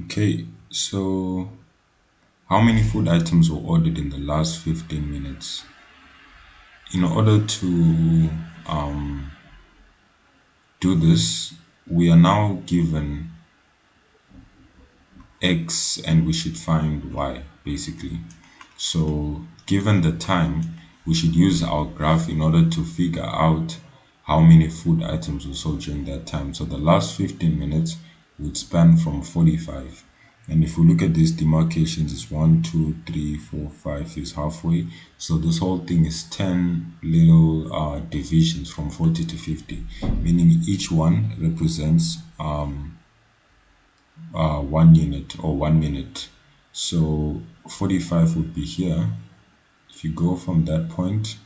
Okay, so how many food items were ordered in the last 15 minutes? In order to um, do this, we are now given X and we should find Y basically. So, given the time, we should use our graph in order to figure out how many food items we sold during that time. So, the last 15 minutes would span from 45. And if we look at these demarcations, it's 1, 2, 3, 4, 5 is halfway. So, this whole thing is 10 little divisions from 40 to 50, meaning each one represents 1 unit or 1 minute. So 45 would be here. If you go from that point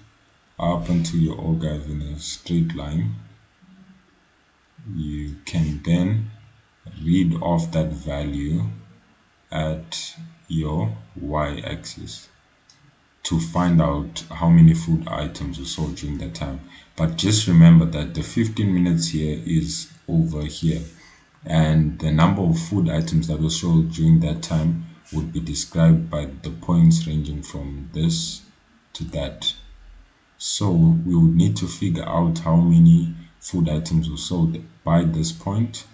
up until you're all guys in a straight line, you can then read off that value at your y-axis to find out how many food items you sold during that time. But just remember that the 15 minutes here is over here, and the number of food items that were sold during that time would be described by the points ranging from this to that. So we would need to figure out how many food items were sold by this point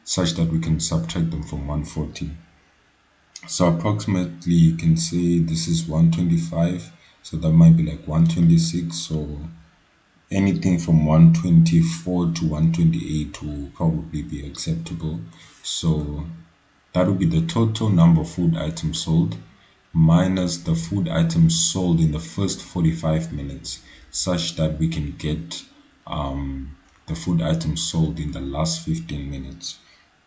such that we can subtract them from 140. So approximately you can say this is 125, so that might be like 126. So anything from 124 to 128 will probably be acceptable. So that would be the total number of food items sold minus the food items sold in the first 45 minutes, such that we can get the food items sold in the last 15 minutes.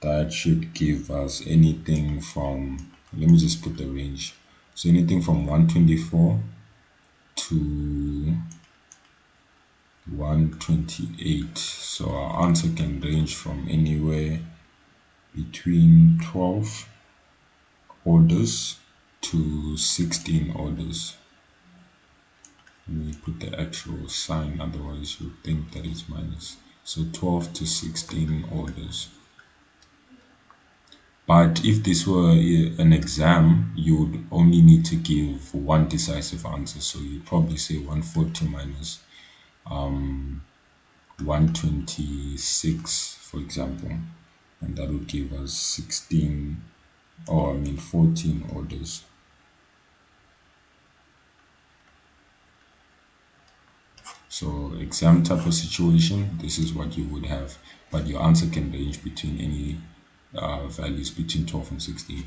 That should give us anything from, let me just put the range. So anything from 124 to 128. So our answer can range from anywhere between 12 orders to 16 orders. Let me put the actual sign, otherwise you think that it's minus. So 12 to 16 orders. But if this were an exam, you would only need to give one decisive answer. So you'd probably say 140 minus 126, for example. And that would give us 16, or I mean 14 orders. So exam type of situation, this is what you would have, but your answer can range between any values between 12 and 16.